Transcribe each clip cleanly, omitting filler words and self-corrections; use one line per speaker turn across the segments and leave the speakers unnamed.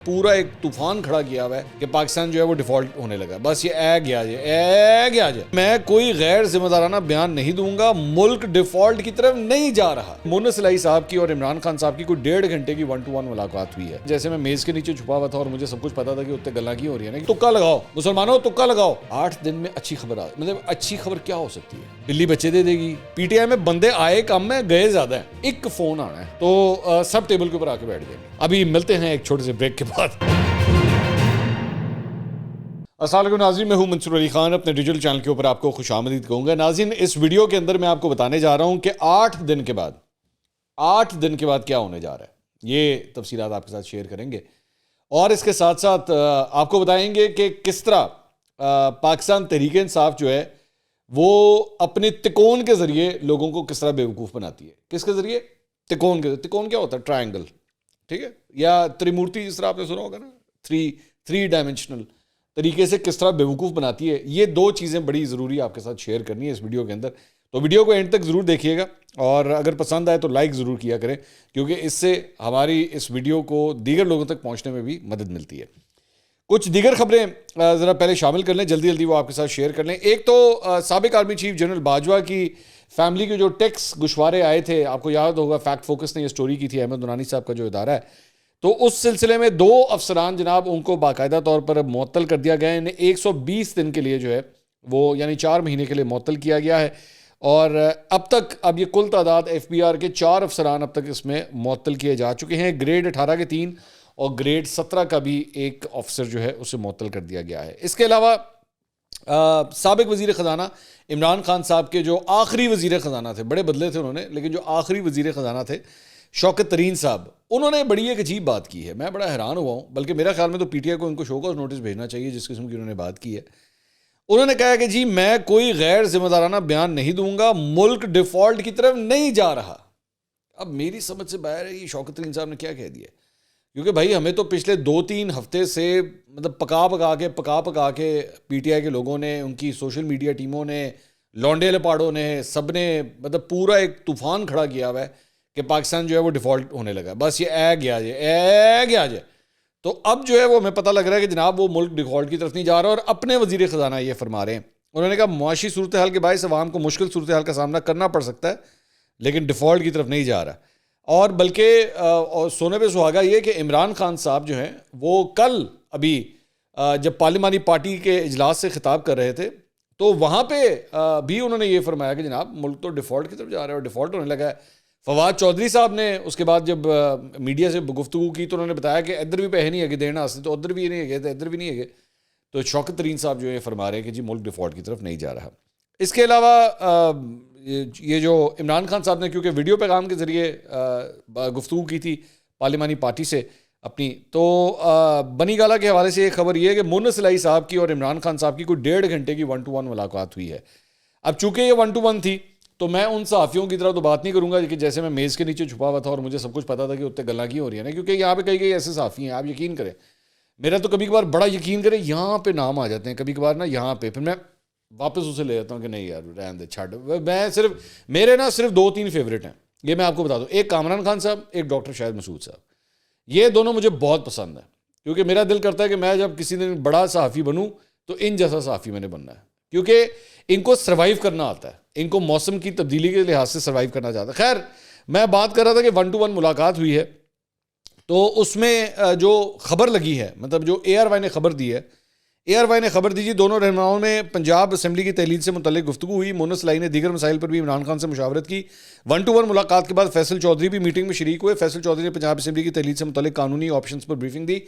पूरा एक तूफान खड़ा किया हुआ है कि पाकिस्तान जो है वो डिफॉल्ट होने लगा। बस ये ए गया जे मैं कोई गैर जिम्मेदाराना बयान नहीं दूंगा, मुल्क डिफॉल्ट की तरफ नहीं जा रहा। मुन्नस इलाही साहब की और इमरान खान साहब की कोई 1.5 घंटे की 1-to-1 मुलाकात हुई है। जैसे मैं मेज के नीचे छुपा हुआ था और मुझे सब कुछ पता था कि उत्ते गल्ला की हो रही है ना, तुक्का लगाओ मुसलमानों, तुक्का लगाओ। 8 दिन में अच्छी खबर आ, मतलब अच्छी खबर क्या हो सकती है? बिल्ली बच्चे दे देगी। पीटीआई में बंदे आए कम है, गए ज्यादा है। एक फोन आना है तो सब टेबल के ऊपर आके बैठ जाएंगे। अभी मिलते हैं एक छोटे से ब्रेक के बाद। अस्सलाम वालेकुम नाज़रीन, मैं हूं मंसूर अली खान। अपने डिजिटल चैनल के ऊपर आपको खुशामदीद कहूंगा। नाज़रीन, इस वीडियो के अंदर मैं आपको बताने जा रहा हूं कि 8 दिन के बाद क्या होने जा रहा है। ये तफसीलात आपके साथ शेयर करेंगे और इसके साथ साथ आपको बताएंगे कि किस तरह पाकिस्तान तहरीक इंसाफ जो है वो अपने तिकोन के जरिए लोगों को किस तरह बेवकूफ़ बनाती है। किसके जरिए? तिकोन के। तिकोन क्या होता है? ट्रायंगल, ठीक है, या त्रिमूर्ति जिस तरह आपने सुना होगा ना, थ्री डायमेंशनल तरीके से किस तरह बेवकूफ़ बनाती है। ये दो चीज़ें बड़ी ज़रूरी आपके साथ शेयर करनी है इस वीडियो के अंदर। तो वीडियो को एंड तक ज़रूर देखिएगा और अगर पसंद आए तो लाइक ज़रूर किया करें, क्योंकि इससे हमारी इस वीडियो को दीगर लोगों तक पहुंचने में भी मदद मिलती है। कुछ दीगर खबरें ज़रा पहले शामिल कर लें, जल्दी जल्दी वो आपके साथ शेयर कर लें। एक तो साबिक आर्मी चीफ जनरल बाजवा की फैमिली के जो टैक्स गुशवारे आए थे, आपको याद होगा फैक्ट फोकस ने ये स्टोरी की थी, अहमद दुरानी साहब का जो इदारा है। तो उस सिलसिले में 2 अफसरान जनाब उनको बाकायदा तौर पर मुअत्तल कर दिया गया है। इन्हें 120 दिन के लिए जो है वो यानी 4 महीने के लिए मुअत्तल किया गया है। और अब ये कुल तादाद FBI के 4 अफसरान अब तक इसमें मुअत्तल किए जा चुके हैं। ग्रेड 18 के 3 और ग्रेड 17 का भी एक ऑफिसर जो है उसे मुअत्तल कर दिया गया है। इसके अलावा साबिक वज़ीर ख़जाना इमरान खान साहब के जो आखिरी वज़ीर ख़जाना थे, बड़े बदले थे उन्होंने, लेकिन जो आखिरी वज़ीर ख़जाना थे शौकत तरीन साहब, उन्होंने बड़ी एक अजीब बात की है। मैं बड़ा हैरान हुआ हूँ, बल्कि मेरा ख्याल में तो पीटीआई को इनको शोकॉज नोटिस भेजना चाहिए जिस किस्म की उन्होंने बात की है। उन्होंने कहा कि जी मैं कोई गैर जिम्मेदाराना बयान नहीं दूंगा, मुल्क डिफॉल्ट की तरफ नहीं जा रहा। अब मेरी समझ से बाहर है ये शौकत तरीन साहब ने क्या कह दिया, क्योंकि भाई हमें तो पिछले 2-3 हफ्ते से मतलब पका पका के पीटीआई के लोगों ने, उनकी सोशल मीडिया टीमों ने, लौंडे लपाड़ों ने, सब ने मतलब पूरा एक तूफान खड़ा किया हुआ है कि पाकिस्तान जो है वो डिफॉल्ट होने लगा। बस ये ए गया जे। तो अब जो है वो हमें पता लग रहा है कि जनाब वो मुल्क डिफॉल्ट की तरफ नहीं जा रहा। और अपने वजीर ख़जाना ये फरमा रहे हैं, उन्होंने कहा मुआशी सूरत हाल के बायस अवाम को मुश्किल सूरत हाल का सामना करना पड़ सकता है, लेकिन डिफॉल्ट की तरफ नहीं जा रहा। और बल्कि और सोने पे सुहागा ये कि इमरान खान साहब जो हैं वो कल अभी जब पार्लिमानी पार्टी के इजलास से खिताब कर रहे थे तो वहाँ पे भी उन्होंने ये फरमाया कि जनाब मुल्क तो डिफ़ॉल्ट की तरफ जा रहा है और डिफ़ॉल्ट होने लगा है। फवाद चौधरी साहब ने उसके बाद जब मीडिया से गुफ्तगू की तो उन्होंने बताया कि इधर भी पैसे नहीं है देना, तो उधर भी नहीं है, तो इधर भी नहीं है। तो शौकत तरीन साहब जो है फरमा रहे हैं कि जी मुल्क डिफ़ॉल्ट की तरफ नहीं जा रहा। इसके अलावा ये जो इमरान खान साहब ने क्योंकि वीडियो पैगाम के ज़रिए गुफ्तगू की थी पार्लिमानी पार्टी से अपनी, तो बनी गाला के हवाले से एक खबर ये है कि मुन्नस इलाही साहब की और इमरान खान साहब की कोई 1.5 घंटे की 1-to-1 मुलाकात हुई है। अब चूंकि ये 1-to-1 थी तो मैं उन सहाफ़ियों की तरह तो बात नहीं करूंगा कि जैसे मैं मेज़ के नीचे छुपा हुआ था और मुझे सब कुछ पता था कि उत्ते गल्ला की हो रही है ना, क्योंकि यहाँ पे कई ऐसे सहाफ़ी हैं, आप यकीन करें, मेरा तो कभी कभार बड़ा यकीन करें यहाँ पे नाम आ जाते हैं कभी कभार ना, यहाँ पे फिर मैं वापस उसे ले जाता हूँ कि नहीं यार रहने दे छाड़। मैं मेरे ना सिर्फ 2-3 फेवरेट हैं, ये मैं आपको बता दूँ। एक कामरान खान साहब, एक डॉक्टर शाहिद मसूद साहब। ये दोनों मुझे बहुत पसंद है, क्योंकि मेरा दिल करता है कि मैं जब किसी दिन बड़ा सहाफ़ी बनूँ तो इन जैसा सहाफ़ी मैंने बनना है, क्योंकि इनको सर्वाइव करना आता है, इनको मौसम की तब्दीली के लिहाज से सर्वाइव करना चाहता है। खैर मैं बात कर रहा था कि 1-to-1 मुलाकात हुई है, तो उसमें जो खबर लगी है, मतलब जो ARY ने खबर दी है, ARY ने खबर दी जी दोनों रहनुमाओं में पंजाब असम्बली की तहलील से मुतल्लिक गुफ्तगू हुई। मुन्नस इलाही ने दीगर मसाइल पर भी इमरान खान से मुशावरत की। 1-to-1 मुलाकात के बाद फैसल चौधरी भी मीटिंग में शरीक हुए। फैसल चौधरी ने पंजाब असम्बली की तहलील से मुतल्लिक कानूनी ऑप्शंस पर ब्रीफिंग दी।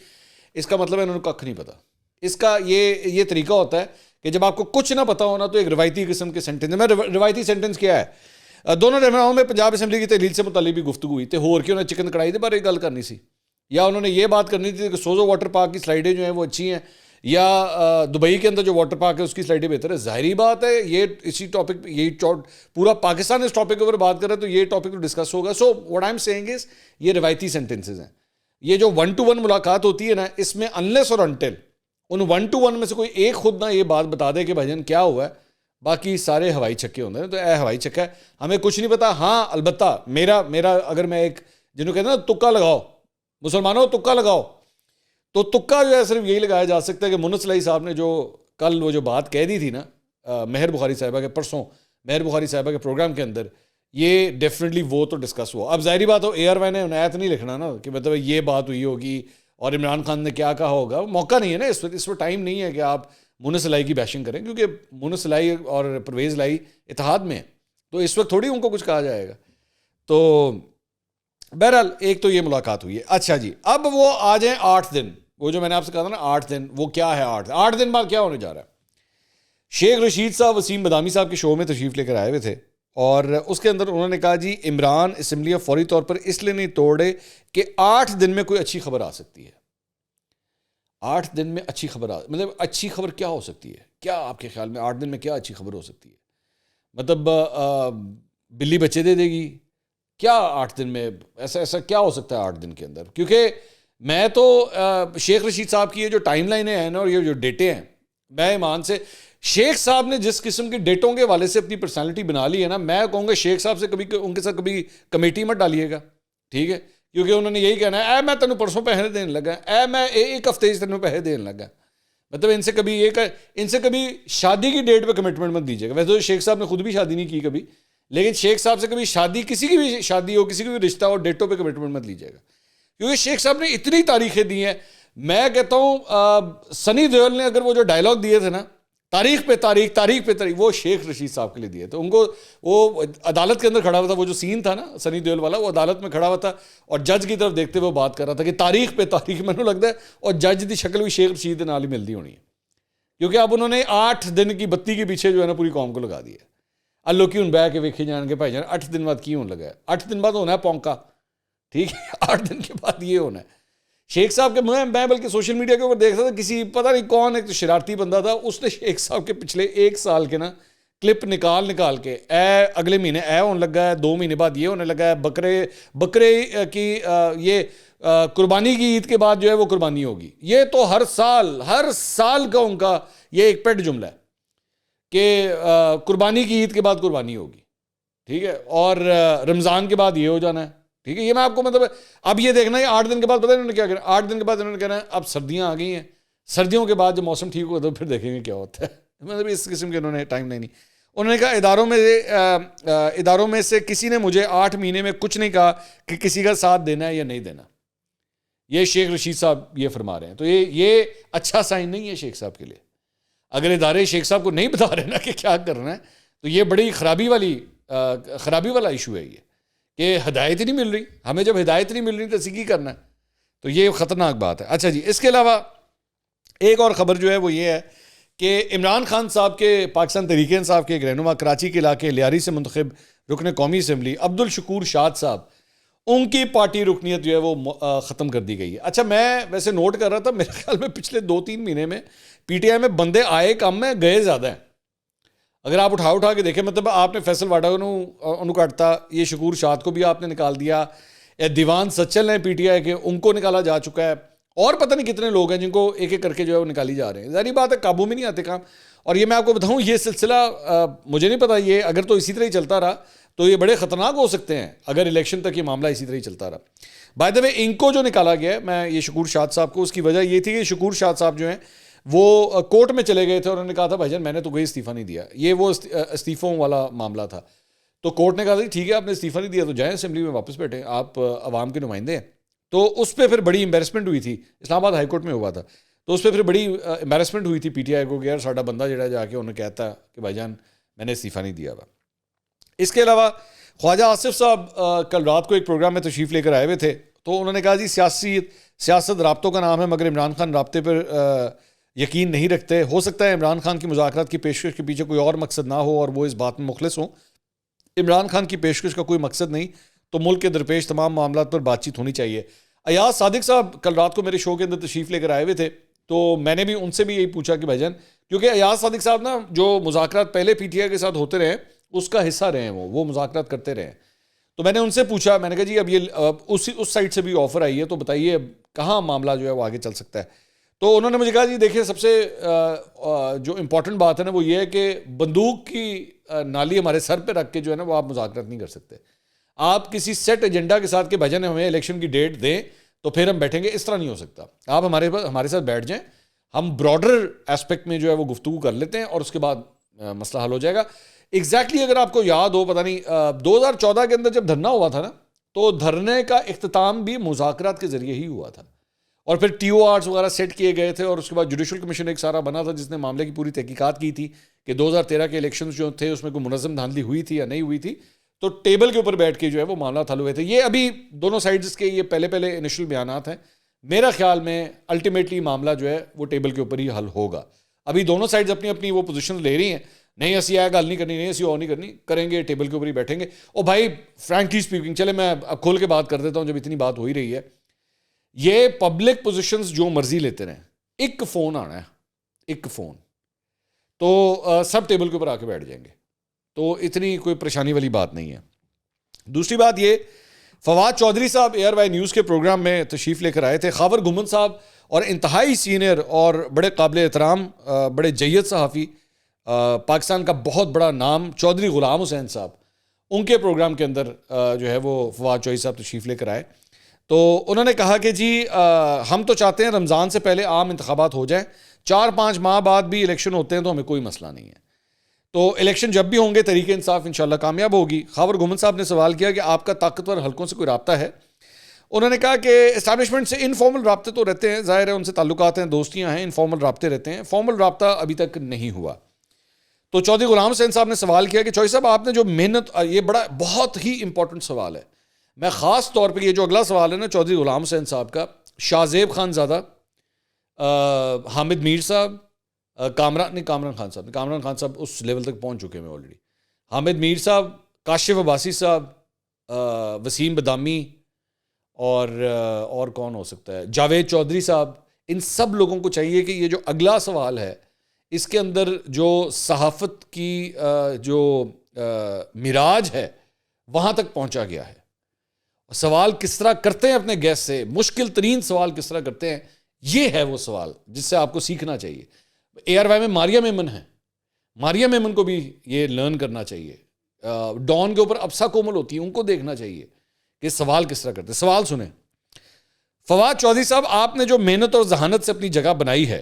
इसका मतलब है उन्होंने कख नहीं पता। इसका ये तरीका होता है कि जब आपको कुछ ना पता होना तो एक रवायती किस्म के सेंटेंस में, रवायती सेंटेंस क्या है, दोनों रहनुमाओं में पंजाब असम्बली की तहलील से मुतल्लिक भी गुफ्तगू हुई। तो होर की उन्होंने चिकन कढ़ाई के बारे गल करनी सी, या उन्होंने ये बात करनी थी कि सोजो वाटर पार्क की स्लाइडें जो हैं वो अच्छी हैं, या दुबई के अंदर जो वाटर पार्क है उसकी स्लाइडें बेहतर है। ज़ाहिरी बात है ये इसी टॉपिक, यही पूरा पाकिस्तान इस टॉपिक के ऊपर बात कर रहा है तो ये टॉपिक तो डिस्कस होगा। So what I am saying is ये रवायती सेंटेंसेज हैं। ये जो 1-to-1 मुलाकात होती है ना, इसमें अनलेस और अनटिल उन 1-to-1 में से कोई एक खुद ना ये बात बता दे कि भाईजान क्या हुआ है, बाकी सारे हवाई छक्के होते हैं। तो हवाई छक्का है, हमें कुछ नहीं पता। हाँ अलबत्ता मेरा अगर मैं एक जिन्होंने कहते हैं ना तुक्का लगाओ, मुसलमानों तुक्का लगाओ, तो तुक्का जो है सिर्फ यही लगाया जा सकता है कि मुन्नत सलाई साहब ने जो कल वो जो बात कह दी थी ना मेहर बुखारी साहिबा के, परसों मेहर बुखारी साहिबा के प्रोग्राम के अंदर, ये डेफिनेटली वो तो डिस्कस हुआ। अब जाहिर बात हो AR वाई ने उनायत नहीं लिखना ना कि मतलब ये बात हुई होगी और इमरान खान ने क्या कहा होगा, मौका नहीं है ना इस वक्त टाइम नहीं है कि आप मुन्नत सलाई की बैशिंग करें, क्योंकि मुन्नत सलाई और परवेज़ लाई इत्तेहाद में है, तो इस वक्त थोड़ी उनको कुछ कहा जाएगा। तो बहरहाल एक तो ये मुलाकात हुई है। अच्छा जी, अब वो आ जाए 8 दिन, वो जो मैंने आपसे कहा था ना 8 दिन, वो क्या है 8 दिन बाद क्या होने जा रहा है। शेख रशीद साहब वसीम बदामी साहब के शो में तशरीफ़ लेकर आए हुए थे और उसके अंदर उन्होंने कहा जी इमरान असम्बली फौरी तौर पर इसलिए नहीं तोड़े कि 8 दिन में कोई अच्छी खबर आ सकती है। 8 दिन में अच्छी खबर मतलब अच्छी खबर क्या हो सकती है, क्या आपके ख्याल में 8 दिन में क्या अच्छी खबर हो सकती है? मतलब बिल्ली बच्चे दे देगी क्या 8 दिन में? ऐसा क्या हो सकता है 8 दिन के अंदर? क्योंकि मैं तो शेख रशीद साहब की ये जो टाइम लाइनें हैं ना और ये जो डेटे हैं, मैं ईमान से शेख साहब ने जिस किस्म के डेटों के वाले से अपनी पर्सनालिटी बना ली है ना, मैं कहूँगा शेख साहब से कभी उनके साथ कभी कमेटी मत डालिएगा, ठीक है? क्योंकि उन्होंने यही कहना है मैं तेन परसों पैसे देने लगा, मैं एक हफ्ते से तेन पैसे देने लगा। मतलब इनसे कभी शादी की डेट पे कमिटमेंट मत दीजिएगा। वैसे तो शेख साहब ने खुद भी शादी नहीं की कभी, लेकिन शेख साहब से कभी शादी, किसी की भी शादी हो, किसी की भी रिश्ता हो, डेटों पे कमिटमेंट मत लीजिएगा, क्योंकि शेख साहब ने इतनी तारीखें दी हैं। मैं कहता हूँ सनी देओल ने अगर वो जो डायलॉग दिए थे ना, तारीख पे तारीख, वो शेख रशीद साहब के लिए दिए थे। उनको वो अदालत के अंदर खड़ा हुआ था, वो जो सीन था ना सनी देओल वाला, वो अदालत में खड़ा हुआ था और जज की तरफ देखते हुए बात कर रहा था कि तारीख पे तारीख, मैंने लगता है और जज की शक्ल भी शेख रशीद के नाल ही मिलती होनी है, क्योंकि अब उन्होंने 8 दिन की बत्ती के पीछे जो है ना पूरी कौम को लगा दिया। अल्लो की हूँ बह के वेखे जाएंगे भाई जान 8 दिन बाद की होने लगा है, 8 दिन बाद होना है पौंका, ठीक है? 8 दिन के बाद ये होना है। शेख साहब के मैं बल्कि सोशल मीडिया के ऊपर देख रहा था, किसी पता नहीं कौन एक तो शरारती बंदा था, उसने शेख साहब के पिछले 1 साल के ना क्लिप निकाल के अगले महीने होने लगा है, 2 महीने बाद ये होने लगा है, बकरे की ये कुर्बानी की ईद के बाद जो है वो कुर्बानी होगी। ये तो हर साल का उनका ये एक पेट जुमला है कि कुर्बानी की ईद के बाद कुर्बानी होगी, ठीक है? और रमज़ान के बाद ये हो जाना है, ठीक है? ये मैं आपको मतलब अब ये देखना है 8 दिन के बाद पता है इन्होंने क्या करना, 8 दिन के बाद इन्होंने कहना है अब सर्दियां आ गई हैं, सर्दियों के बाद जब मौसम ठीक होगा तो फिर देखेंगे क्या होता है। मतलब इस किस्म के उन्होंने टाइम नहीं। उन्होंने कहा इदारों में से किसी ने मुझे 8 महीने में कुछ नहीं कहा कि किसी का साथ देना है या नहीं देना। ये शेख रशीद साहब ये फरमा रहे हैं, तो ये अच्छा साइन नहीं है शेख साहब के लिए। अगर इदारे शेख साहब को नहीं बता रहे ना कि क्या करना है, तो ये बड़ी खराबी वाला इशू है ये, कि हिदायत ही नहीं मिल रही। हमें जब हिदायत नहीं मिल रही तो इसी की करना है, तो ये ख़तरनाक बात है। अच्छा जी, इसके अलावा एक और ख़बर जो है वो ये है कि इमरान खान साहब के पाकिस्तान तहरीक इंसाफ के एक रहनुमा कराची के इलाके लियारी से मुंतखब रुकन कौमी असम्बली अब्दुल शकूर शाद साहब, उनकी पार्टी रुकनीत जो है वो ख़त्म कर दी गई है। अच्छा, मैं वैसे नोट कर रहा था, मेरे ख्याल में पिछले 2-3 महीने में PTI में बंदे आए कम है, गए ज़्यादा हैं। अगर आप उठा के देखें, मतलब आपने फैसल वाडा को काटता, ये शकूर शाद को भी आपने निकाल दिया, या दीवान सच्चल हैं PTI के, उनको निकाला जा चुका है, और पता नहीं कितने लोग हैं जिनको एक एक करके जो है वो निकाली जा रहे हैं। ज़ाहिर बात है काबू में नहीं आते काम। और ये मैं आपको बताऊं, ये सिलसिला मुझे नहीं पता, ये अगर तो इसी तरह ही चलता रहा तो ये बड़े ख़तरनाक हो सकते हैं, अगर इलेक्शन तक ये मामला इसी तरह ही चलता रहा। बाय द वे, इनको जो निकाला गया है, मैं ये शकूर शाद साहब को, उसकी वजह ये थी कि शकूर शाद साहब जो हैं वो कोर्ट में चले गए थे और उन्होंने कहा था भाईजान मैंने तो कोई इस्तीफ़ा नहीं दिया। ये वो इस्तीफ़ों वाला मामला था, तो कोर्ट ने कहा था ठीक है आपने इस्तीफ़ा नहीं दिया तो जाएँ असेंबली में वापस बैठे, आप अवाम के नुमाइंदे हैं। तो उस पर फिर बड़ी एम्बेरसमेंट हुई थी, इस्लामाबाद हाई कोर्ट में हुआ था, तो उस पर फिर बड़ी एम्बेरसमेंट हुई थी PTI को कि यार साडा बंदा जड़ा जाके उन्हें कहता कि भाईजान मैंने इस्तीफ़ा नहीं दिया हुआ। इसके अलावा ख्वाजा आसिफ साहब कल रात को एक प्रोग्राम में तशरीफ़ लेकर आए हुए थे, तो उन्होंने कहा जी सियासत राब्तों का नाम है, मगर इमरान खान राब्ते पर यकीन नहीं रखते। हो सकता है इमरान खान की मुज़ाकरात की पेशकश के पीछे कोई और मकसद ना हो और वो इस बात में मुखलिस हो। इमरान खान की पेशकश का कोई मकसद नहीं तो मुल्क के दरपेश तमाम मामलों पर बातचीत होनी चाहिए। अयाज सादिक साहब कल रात को मेरे शो के अंदर तशरीफ़ लेकर आए हुए थे, तो मैंने भी उनसे भी यही पूछा कि भाईजान, क्योंकि अयाज सादिक साहब ना जो मुज़ाकरात पहले PTI के साथ होते रहे उसका हिस्सा रहे हैं, वो मुज़ाकरात करते रहे। तो मैंने उनसे पूछा, मैंने कहा जी अब ये उस साइड से भी ऑफ़र आई है, तो बताइए कहाँ मामला जो है वो आगे चल सकता है। तो उन्होंने मुझे कहा जी देखिए सबसे जो इम्पोर्टेंट बात है ना वो ये है कि बंदूक की नाली हमारे सर पे रख के जो है ना वो आप मुज़ाकरात नहीं कर सकते। आप किसी सेट एजेंडा के साथ के भाईजान हमें इलेक्शन की डेट दें तो फिर हम बैठेंगे। इस तरह नहीं हो सकता। आप हमारे साथ बैठ जाएं, हम ब्रॉडर एस्पेक्ट में जो है वो गुफ्तगू कर लेते हैं और उसके बाद मसला हल हो जाएगा। एग्जैक्टली अगर आपको याद हो, पता नहीं 2014 के अंदर जब धरना हुआ था ना, तो धरने का इख्तिताम भी मुज़ाकरात के जरिए ही हुआ था और फिर TORs वगैरह सेट किए गए थे और उसके बाद जुडिशल कमीशन एक सारा बना था जिसने मामले की पूरी तहकीकात की थी कि 2013 के इलेक्शंस जो थे उसमें कोई मुनज़्ज़म धांधली हुई थी या नहीं हुई थी। तो टेबल के ऊपर बैठ के जो है वो मामला हल हुए थे। ये अभी दोनों साइड्स के ये पहले इनिशियल बयानात हैं। मेरा ख्याल में अल्टीमेटली मामला जो है वो टेबल के ऊपर ही हल होगा। अभी दोनों साइड्स अपनी अपनी वो पोजीशन ले रही हैं, नहीं ऐसी आया गल नहीं करनी, नहीं ऐसी और नहीं करनी, करेंगे टेबल के ऊपर ही बैठेंगे। और भाई फ्रैंकली स्पीकिंग, चले मैं अब खोल के बात कर देता हूँ जब इतनी बात हो ही रही है, ये पब्लिक पोजीशंस जो मर्जी लेते रहें, एक फ़ोन आना है, एक फ़ोन तो सब टेबल के ऊपर आके बैठ जाएंगे, तो इतनी कोई परेशानी वाली बात नहीं है। दूसरी बात ये, फवाद चौधरी साहब ARY न्यूज़ के प्रोग्राम में तशरीफ़ लेकर आए थे। खावर गुमन साहब और इंतहाई सीनियर और बड़े काबिल एहतराम, बड़े जय्यद सहाफ़ी, पाकिस्तान का बहुत बड़ा नाम चौधरी ग़ुलाम हुसैन साहब, उनके प्रोग्राम के अंदर जो है वो फवाद चौधरी साहब तशरीफ़ लेकर आए। तो उन्होंने कहा कि जी हम तो चाहते हैं रमज़ान से पहले आम इंतखाबात हो जाएं, 4-5 माह बाद भी इलेक्शन होते हैं तो हमें कोई मसला नहीं है। तो इलेक्शन जब भी होंगे तरीके इंसाफ इंशाल्लाह कामयाब होगी। खावर गुमन साहब ने सवाल किया कि आपका ताकतवर हलकों से कोई रब्ता है? उन्होंने कहा कि इस्टेब्लिशमेंट से इनफॉर्मल रब्ते तो रहते हैं, ज़ाहिर है उनसे ताल्लुकात हैं, दोस्तियाँ हैं, इनफॉर्मल रब्ते रहते हैं, फॉर्मल रब्ता अभी तक नहीं हुआ। तो चौधरी ग़ुलाम हुसैन साहब ने सवाल किया कि चौधरी साहब आपने जो मेहनत, ये बड़ा बहुत ही इंपॉर्टेंट सवाल है। मैं ख़ास तौर पर ये जो अगला सवाल है ना चौधरी ग़ुलाम हुसैन साहब का, शाहजेब खान ज़ादा, हामिद मीर साहब, कामरान खान साहब उस लेवल तक पहुंच चुके हैं ऑलरेडी, हामिद मीर साहब, काशिफ अब्बासी साहब, वसीम बदामी और कौन हो सकता है, जावेद चौधरी साहब। इन सब लोगों को चाहिए कि ये जो अगला सवाल है इसके अंदर जो सहाफ़त की जो मिराज है वहाँ तक पहुँचा गया है। सवाल किस तरह करते हैं अपने गेस्ट से, मुश्किल तरीन सवाल किस तरह करते हैं, ये है वो सवाल जिससे आपको सीखना चाहिए। ARY में मारिया मेमन है, मारिया मेमन को भी ये लर्न करना चाहिए। डॉन के ऊपर अब्सा कोमल होती है, उनको देखना चाहिए कि सवाल किस तरह करते हैं। सवाल सुने, फवाद चौधरी साहब आपने जो मेहनत और जहानत से अपनी जगह बनाई है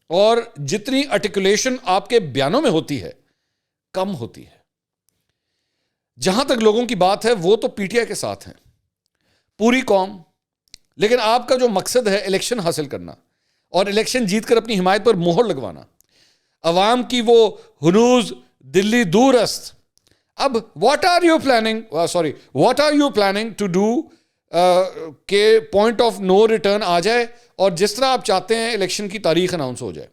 और जितनी आर्टिकुलेशन आपके बयानों में होती है कम होती है। जहां तक लोगों की बात है वो तो PTI के साथ हैं, पूरी कौम, लेकिन आपका जो मकसद है इलेक्शन हासिल करना और इलेक्शन जीतकर अपनी हिमायत पर मोहर लगवाना, अवाम की वो हुनूज दिल्ली दूरस्त। अब what are you planning to do के पॉइंट ऑफ नो रिटर्न आ जाए और जिस तरह आप चाहते हैं इलेक्शन की तारीख अनाउंस हो जाए।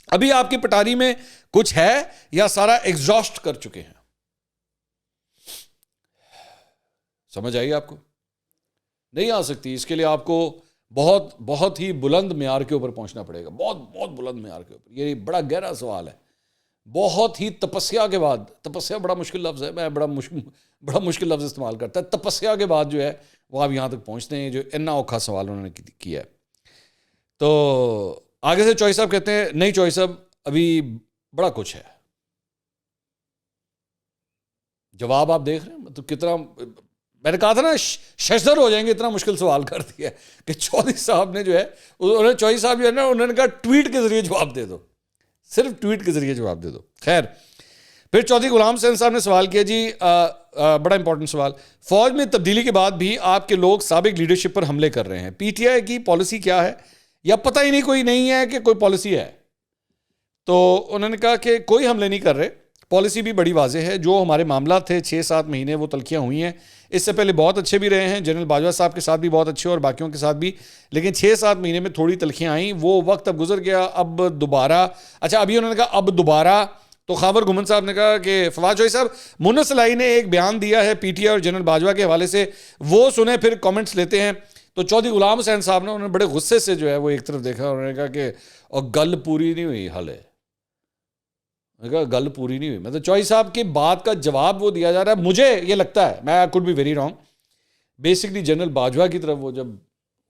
अभी आपकी पटारी में कुछ है या सारा एग्जॉस्ट कर चुके हैं? समझ आई आपको? नहीं आ सकती। इसके लिए आपको बहुत बहुत ही बुलंद म्यार के ऊपर पहुंचना पड़ेगा, बहुत बहुत बुलंद म्यार के ऊपर। ये बड़ा गहरा सवाल है, बहुत ही तपस्या के बाद, तपस्या बड़ा मुश्किल लफ्ज़ है, मैं बड़ा मुश्किल लफ्ज़ इस्तेमाल करता है, तपस्या के बाद जो है वो आप यहाँ तक पहुँचते हैं। जो इतना औखा सवाल उन्होंने किया है। तो आगे से चौधरी साहब कहते हैं नहीं चौधरी साहब अभी बड़ा कुछ है। जवाब आप देख रहे हैं, मतलब कितना, मैंने कहा था ना शशदर हो जाएंगे, इतना मुश्किल सवाल कर दिया कि चौधरी साहब ने जो है, उन्होंने चौधरी साहब जो है ना, उन्होंने कहा ट्वीट के जरिए जवाब दे दो, सिर्फ ट्वीट के जरिए जवाब दे दो। खैर, फिर चौधरी ग़ुलाम हुसैन साहब ने सवाल किया जी, बड़ा इंपॉर्टेंट सवाल, फौज में तब्दीली के बाद भी आपके लोग साबिक लीडरशिप पर हमले कर रहे हैं, PTI की पॉलिसी क्या है या पता ही नहीं, कोई नहीं है कि कोई पॉलिसी है? तो उन्होंने कहा कि कोई हमले नहीं कर रहे, पॉलिसी भी बड़ी वाज़ेह है। जो हमारे मामला थे 6-7 महीने वो तलखियाँ हुई हैं, इससे पहले बहुत अच्छे भी रहे हैं, जनरल बाजवा साहब के साथ भी बहुत अच्छे और बाकियों के साथ भी, लेकिन 6-7 महीने में थोड़ी तलखियाँ आई, वो वक्त अब गुजर गया, अब दोबारा। अच्छा, अभी उन्होंने कहा अब दोबारा, तो खावर गुमन साहब ने कहा कि फवाद चौधरी साहब, मुन्नस सलाई ने एक बयान दिया है PTI और जनरल बाजवा के हवाले से, वो सुने फिर कमेंट्स लेते हैं। तो चौधरी ग़ुलाम हुसैन साहब ने, उन्होंने बड़े गुस्से से जो है वो एक तरफ देखा, उन्होंने कहा कि और गल पूरी नहीं हुई हाल है, गल पूरी नहीं हुई, मतलब चौधरी साहब की बात का जवाब वो दिया जा रहा है। मुझे ये लगता है, मैं could be very wrong, basically general Bajwa की तरफ वो जब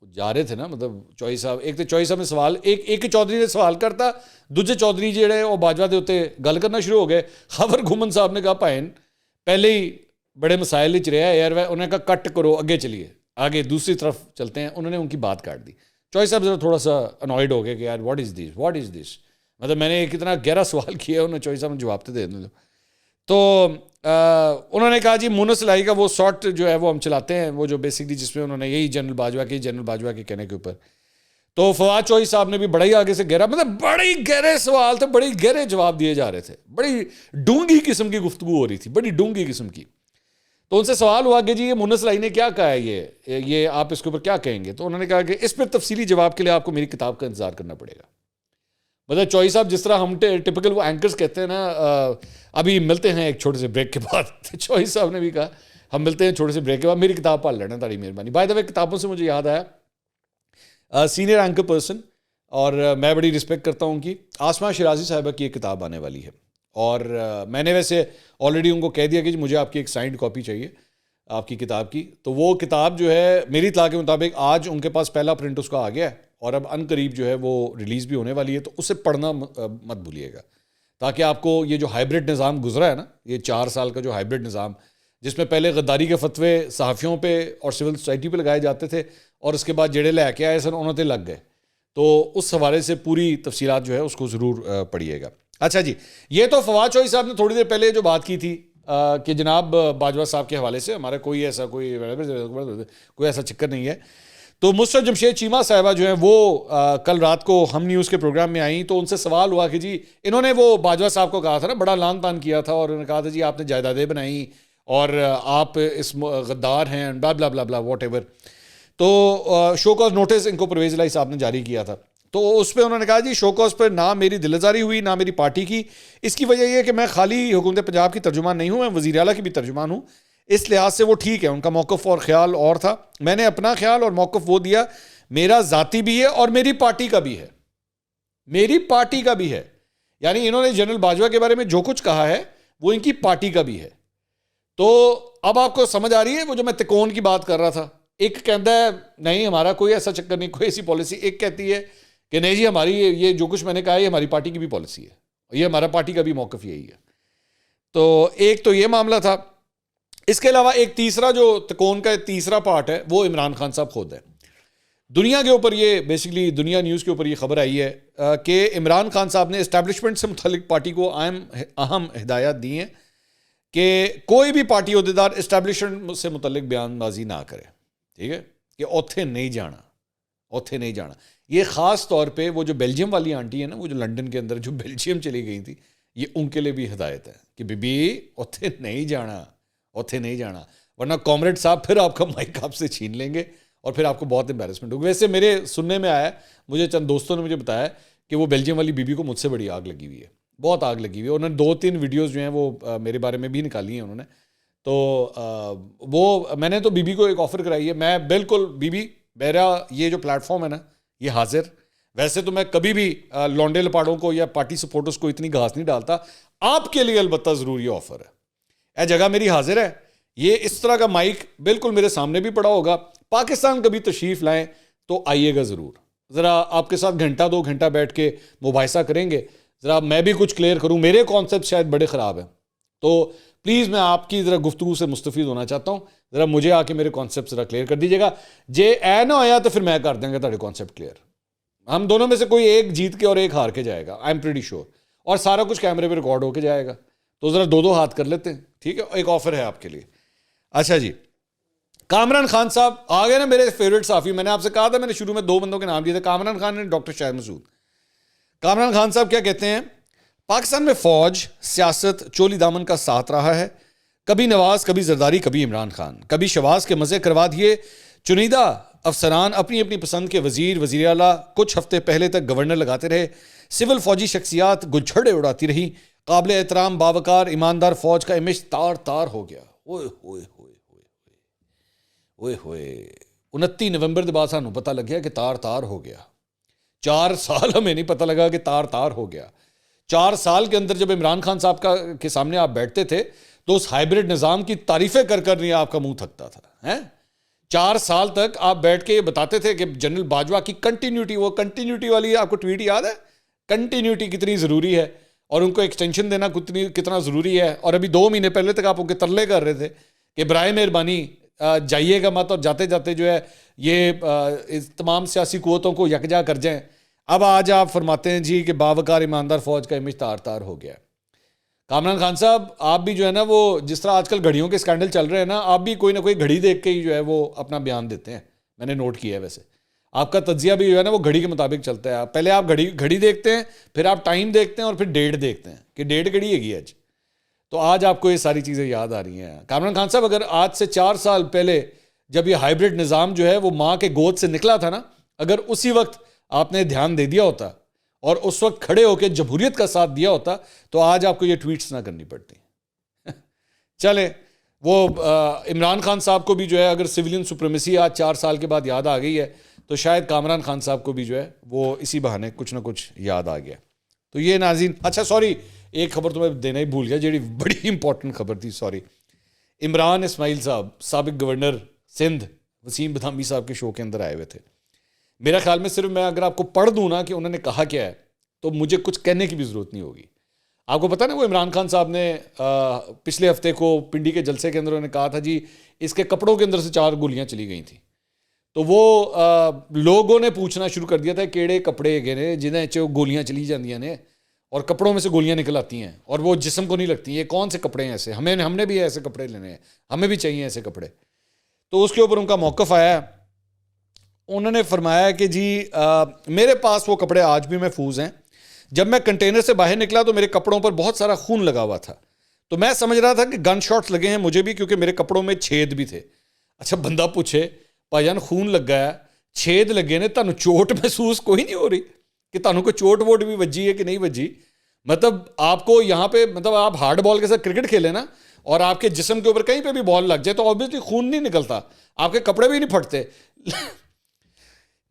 जा रहे थे ना, मतलब चौधरी साहब, एक तो चौधरी साहब ने सवाल, एक चौधरी ने सवाल करता, दूजे चौधरी जेड़े वो बाजवा के उत्ते गल करना शुरू हो गए। खावर गुमन साहब ने कहा भाईन पहले ही बड़े मसाइल च रहा है यार, उन्होंने कहा कट करो अगे चलिए, आगे दूसरी तरफ चलते हैं, उन्होंने उनकी बात काट दी। चौधरी साहब जरा थोड़ा सा अनॉयड हो गए कि यार व्हाट इज़ दिस, मतलब मैंने एक इतना गहरा सवाल किया, उन्होंने चौधरी साहब ने जवाब तो दे दो। तो उन्होंने कहा जी मुनस इलाही का वो शॉर्ट जो है वो हम चलाते हैं, वो जो बेसिकली जिसमें उन्होंने यही जनरल बाजवा के कहने के ऊपर। तो फवाद चौधरी साहब ने भी बड़ा ही आगे से गहरा, मतलब बड़े गहरे सवाल थे, बड़े गहरे जवाब दिए जा रहे थे, बड़ी डूंगी किस्म की गुफ्तगू हो रही थी, बड़ी डूंगी किस्म की। तो उनसे सवाल हुआ कि जी ये मुनस इलाही ने क्या कहा है, ये आप इसके ऊपर क्या कहेंगे। तो उन्होंने कहा कि इस पर तफसीली जवाब के लिए आपको मेरी किताब का इंतजार करना पड़ेगा। मतलब चौधरी साहब जिस तरह हम टिपिकल वो एंकर्स कहते हैं ना, अभी मिलते हैं एक छोटे से ब्रेक के बाद। तो चौधरी साहब ने भी कहा हम मिलते हैं छोटे से ब्रेक के बाद, मेरी किताब पढ़ लेना, तारी मेहरबानी। बाय द वे किताबों से मुझे याद आया, सीनियर एंकर पर्सन, और मैं बड़ी रिस्पेक्ट करता हूँ उनकी, आसमा शिराजी साहिबा की एक किताब आने वाली है। और मैंने वैसे ऑलरेडी उनको कह दिया कि मुझे आपकी एक साइंड कॉपी चाहिए आपकी किताब की। तो वो किताब जो है मेरी इत्तला के मुताबिक आज उनके पास पहला प्रिंट उसका आ गया है, और अब अनकरीब जो है वो रिलीज़ भी होने वाली है। तो उसे पढ़ना मत भूलिएगा, ताकि आपको ये जो हाइब्रिड निज़ाम गुजरा है ना, ये 4 साल का जो हाइब्रिड निज़ाम, जिसमें पहले गद्दारी के फतवे सहाफ़ियों पे और सिविल सोसाइटी पे लगाए जाते थे, और उसके बाद जेड़े लैके आए सन उन्होंने लग गए। तो उस हवाले से पूरी तफसीलात जो है उसको ज़रूर पढ़िएगा। अच्छा जी, ये तो फवाद चौधरी साहब ने थोड़ी देर पहले जो बात की थी कि जनाब बाजवा साहब के हवाले से हमारा कोई ऐसा चक्कर नहीं है। तो मुस्तफा जमशेद चीमा साहिबा जो है वो कल रात को हम न्यूज़ के प्रोग्राम में आई। तो उनसे सवाल हुआ कि जी इन्होंने वो बाजवा साहब को कहा था ना, बड़ा लान तान किया था, और उन्होंने कहा था जी आपने जायदादें बनाई और आप इस गद्दार हैं, ब्ला ब्ला ब्ला ब्ला वॉट एवर। तो शो कॉज नोटिस इनको परवेज़ इलाही साहब ने जारी किया था। तो उस पर उन्होंने कहा जी शो कॉज पर ना मेरी दिलजारी हुई ना मेरी पार्टी की। इसकी वजह यह है कि मैं खाली हुकूमत पंजाब की तर्जुमान नहीं हूँ, मैं वज़ीर आला की भी तर्जुमान हूँ। इस लिहाज से वो ठीक है, उनका मौक़िफ़ और ख्याल और था, मैंने अपना ख्याल और मौक़िफ़ वो दिया। मेरा ज़ाती भी है और मेरी पार्टी का भी है, मेरी पार्टी का भी है। यानी इन्होंने जनरल बाजवा के बारे में जो कुछ कहा है वो इनकी पार्टी का भी है। तो अब आपको समझ आ रही है वो जो मैं तिकोन की बात कर रहा था। एक कहता है नहीं हमारा कोई ऐसा चक्कर नहीं, कोई ऐसी पॉलिसी। एक कहती है कि नहीं जी हमारी ये जो कुछ मैंने कहा है ये हमारी पार्टी की भी पॉलिसी है, ये हमारा पार्टी का भी मौक़िफ़ यही है। तो एक तो ये मामला था। इसके अलावा एक तीसरा जो तिकोन का तीसरा पार्ट है वो इमरान खान साहब खुद है। दुनिया के ऊपर ये बेसिकली दुनिया न्यूज़ के ऊपर ये खबर आई है कि इमरान खान साहब ने इस्टेब्लिशमेंट से मुतल्लिक पार्टी को अहम हिदायत दी हैं कि कोई भी पार्टी अहदेदार इस्टेब्लिशमेंट से मुतल्लिक बयानबाजी ना करे, ठीक है, कि ओथे नहीं जाना, ओथे नहीं जाना। ये ख़ास तौर पे वो जो बेल्जियम वाली आंटी है ना, वो जो लंदन के अंदर जो बेल्जियम चली गई थी, ये उनके लिए भी हिदायत है कि बीबी ओथे नहीं जाना, ओथे नहीं जाना, वरना कॉमरेड साहब फिर आपका माइक आपसे छीन लेंगे और फिर आपको बहुत एम्बैरेसमेंट होगी। वैसे मेरे सुनने में आया, मुझे चंद दोस्तों ने मुझे बताया कि वो बेल्जियम वाली बीबी को मुझसे बड़ी आग लगी हुई है, बहुत आग लगी हुई है। उन्होंने 2-3 वीडियोज़ जो हैं वो मेरे बारे में भी निकाली हैं उन्होंने। तो वो मैंने तो बीबी को एक ऑफ़र कराई है, मैं बिल्कुल बीबी मेरा ये जो प्लेटफॉर्म है ना ये हाजिर। वैसे तो मैं कभी भी लौंडे लपाड़ों को या पार्टी सपोर्टर्स को इतनी घास नहीं डालता, आपके लिए अलबत्ता ज़रूर ये ऑफ़र है, यह जगह मेरी हाजिर है। ये इस तरह का माइक बिल्कुल मेरे सामने भी पड़ा होगा। पाकिस्तान कभी तशरीफ़ लाएं तो आइएगा ज़रूर, ज़रा आपके साथ घंटा 2 घंटा बैठ के मुबाहिसा करेंगे, ज़रा मैं भी कुछ क्लियर करूं। मेरे कॉन्सेप्ट शायद बड़े ख़राब हैं, तो प्लीज़ मैं आपकी ज़रा गुफ्तगू से मुस्तफ़ीद होना चाहता हूँ। ज़रा मुझे आके मेरे कॉन्सेप्ट ज़रा क्लियर कर दीजिएगा। जे ए ना आया तो फिर मैं कर देंगे तेरे कॉन्सेप्ट क्लियर। हम दोनों में से कोई एक जीत के और एक हार के जाएगा, आई एम प्रीटी श्योर, और सारा कुछ कैमरे पे रिकॉर्ड होके जाएगा। तो ज़रा 2-2 हाथ कर लेते हैं, ठीक है। एक ऑफ़र है आपके लिए। अच्छा जी, कामरान खान साहब आ गए ना, मेरे फेवरेट साफ़ी। मैंने आपसे कहा था, मैंने शुरू में 2 बंदों के नाम दिए थे, कामरान खान और डॉक्टर शाहिद मसूद। कामरान खान साहब क्या कहते हैं, पाकिस्तान में फ़ौज सियासत चोली दामन का साथ रहा है। कभी नवाज, कभी जरदारी, कभी इमरान खान, कभी शहबाज के मज़े करवा दिए। चुनिंदा अफसरान अपनी अपनी पसंद के वज़ीर, वज़ीर आला कुछ हफ्ते पहले तक गवर्नर लगाते रहे। सिविल फ़ौजी शख्सियात गुच्छड़े उड़ाती रही। काबिल एहतराम बावकार ईमानदार फ़ौज का इमेज तार तार हो गया। ओए होए होए होए होए 29 नवंबर के बाद सानू पता लग गया कि तार तार हो गया। 4 साल हमें नहीं पता लगा कि तार तार हो गया। 4 साल के अंदर जब इमरान खान साहब के सामने आप बैठते थे तो उस हाइब्रिड निज़ाम की तारीफ़ें कर कर नहीं आपका मुंह थकता था, हैं। 4 साल तक आप बैठ के बताते थे कि जनरल बाजवा की कंटिन्यूटी, वो कंटिन्यूटी वाली आपको ट्वीट याद है, कंटिन्यूटी कितनी ज़रूरी है और उनको एक्सटेंशन देना कितना ज़रूरी है। और अभी 2 महीने पहले तक आप उनके तरले कर रहे थे कि बराए मेहरबानी जाइएगा मत और जाते जाते जो है ये इस तमाम सियासी कुव्वतों को यकजा कर जाएं। अब आज आप फरमाते हैं जी कि बावकार ईमानदार फौज का इमेज तार तार हो गया। कामरान खान साहब, आप भी जो है ना वो जिस तरह आजकल घड़ियों के स्कैंडल चल रहे हैं ना, आप भी कोई ना कोई घड़ी देख के ही जो है वो अपना बयान देते हैं। मैंने नोट किया है वैसे आपका तज्जिया भी जो है ना वो घड़ी के मुताबिक चलता है। पहले आप घड़ी देखते हैं, फिर आप टाइम देखते हैं और फिर डेट देखते हैं कि डेट घड़ी हैगी आज। तो आज आपको ये सारी चीज़ें याद आ रही हैं। कामरान खान साहब, अगर आज से 4 साल पहले जब ये हाइब्रिड निज़ाम जो है वो माँ के गोद से निकला था ना, अगर उसी वक्त आपने ध्यान दे दिया होता और उस वक्त खड़े होकर जमहूरियत का साथ दिया होता तो आज आपको ये ट्वीट्स ना करनी पड़ती। चले, वो इमरान खान साहब को भी जो है अगर सिविलियन सुप्रीमेसी आज 4 साल के बाद याद आ गई है तो शायद कामरान खान साहब को भी जो है वो इसी बहाने कुछ ना कुछ याद आ गया। तो ये नाज़रीन, अच्छा सॉरी, एक खबर तो मैं देना ही भूल गया, जी बड़ी इंपॉर्टेंट खबर थी, सॉरी। इमरान इस्माइल साहब, साबिक गवर्नर सिंध, वसीम बदामी साहब के शो के अंदर आए हुए थे। मेरा ख्याल में सिर्फ मैं अगर आपको पढ़ दूँ ना कि उन्होंने कहा क्या है तो मुझे कुछ कहने की भी ज़रूरत नहीं होगी। आपको पता ना वो इमरान खान साहब ने पिछले हफ्ते को पिंडी के जलसे के अंदर उन्होंने कहा था जी इसके कपड़ों के अंदर से 4 गोलियां चली गई थी। तो वो लोगों ने पूछना शुरू कर दिया था केड़े कपड़े है ने जिन्हें च गोलियां चली जांदियां ने और कपड़ों में से गोलियां निकल आती हैं और वो जिस्म को नहीं लगती। ये कौन से कपड़े हैं ऐसे, हमने भी ऐसे कपड़े लेने हैं, हमें भी चाहिए ऐसे कपड़े। तो उसके ऊपर उनका मौक़िफ़ आया, उन्होंने फरमाया कि जी मेरे पास वो कपड़े आज भी महफूज हैं। जब मैं कंटेनर से बाहर निकला तो मेरे कपड़ों पर बहुत सारा खून लगा हुआ था, तो मैं समझ रहा था कि गन शॉट्स लगे हैं मुझे भी, क्योंकि मेरे कपड़ों में छेद भी थे। अच्छा, बंदा पूछे भाईजान खून लगा है, छेद लगे ने, तुहानू चोट महसूस कोई नहीं हो रही कि तुहानू कोई चोट वोट भी वजी है कि नहीं वजी? मतलब आपको यहाँ पे, मतलब आप हार्ड बॉल के साथ क्रिकेट खेले ना और आपके जिस्म के ऊपर कहीं पे भी बॉल लग जाए तो ऑब्वियसली खून नहीं निकलता, आपके कपड़े भी नहीं फटते।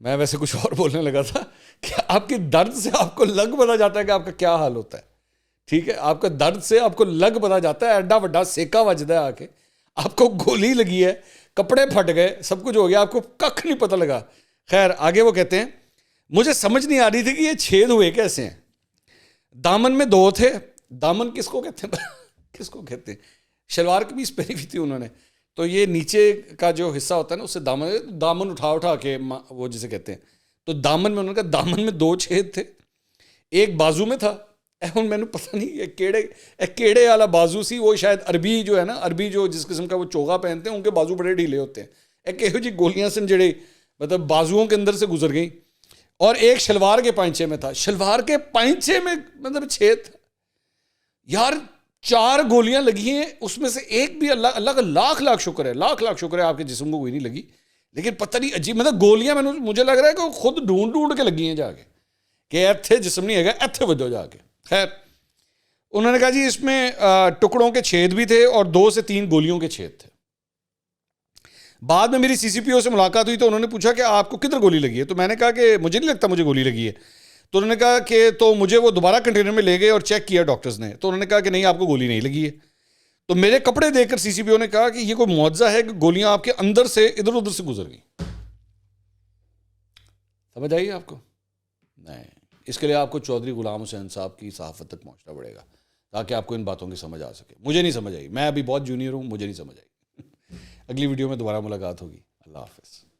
मैं वैसे कुछ और बोलने लगा था कि आपकी दर्द से आपको लग पता जाता है कि आपका क्या हाल होता है। ठीक है, आपका दर्द से आपको लग पता जाता है, एड्डा वड्डा सेका वजदा है आके, आपको गोली लगी है, कपड़े फट गए, सब कुछ हो गया, आपको कख नहीं पता लगा। खैर, आगे वो कहते हैं मुझे समझ नहीं आ रही थी कि ये छेद हुए कैसे हैं। दामन में 2 थे। दामन किसको कहते हैं? किसको कहते हैं? शलवार कमीज पहनी हुई थी उन्होंने, तो ये नीचे का जो हिस्सा होता है ना उससे दामन उठा के वो जिसे कहते हैं, तो दामन में उन्होंने कहा दामन में 2 छेद थे, एक बाजू में था। ਹੁਣ मैंने पता नहीं केड़े वाला बाजू सी, वो शायद अरबी जो है ना, अरबी जो जिस किस्म का वो चोगा पहनते हैं उनके बाजू बड़े ढीले होते हैं। एक एहो जी गोलियां सन जड़े मतलब बाजुओं के अंदर से गुजर गई। और एक शलवार के पांचे में था, शलवार के पांचे में मतलब छेद था। यार 4 गोलियां लगी हैं, उसमें से एक भी अल्लाह का लाख शुक्र है, लाख शुक्र है आपके जिस्म को कोई नहीं लगी, लेकिन पता नहीं अजीब मतलब गोलियां मुझे लग रहा है कि खुद ढूंढ के लगी हैं जाके कि इत्थे जिस्म नहीं है, इत्थे वजो जाके। खैर, उन्होंने कहा जी इसमें टुकड़ों के छेद भी थे और 2 से 3 गोलियों के छेद थे। बाद में मेरी सीसीपीओ से मुलाकात हुई तो उन्होंने पूछा कि आपको किधर गोली लगी है, तो मैंने कहा कि मुझे नहीं लगता मुझे गोली लगी है। तो उन्होंने कहा कि तो मुझे वो दोबारा कंटेनर में ले गए और चेक किया डॉक्टर्स ने, तो उन्होंने कहा कि नहीं आपको गोली नहीं लगी है। तो मेरे कपड़े देखकर सीसीपीओ ने कहा कि ये कोई मुआवजा है कि गोलियां आपके अंदर से इधर उधर से गुजर गई। समझ आई आपको? नहीं, इसके लिए आपको चौधरी गुलाम हुसैन साहब की सहाफ़त तक पहुंचना पड़ेगा ताकि आपको इन बातों की समझ आ सके। मुझे नहीं समझ आई, मैं अभी बहुत जूनियर हूँ, मुझे नहीं समझ आई। अगली वीडियो में दोबारा मुलाकात होगी। अल्लाह हाफ़िज़।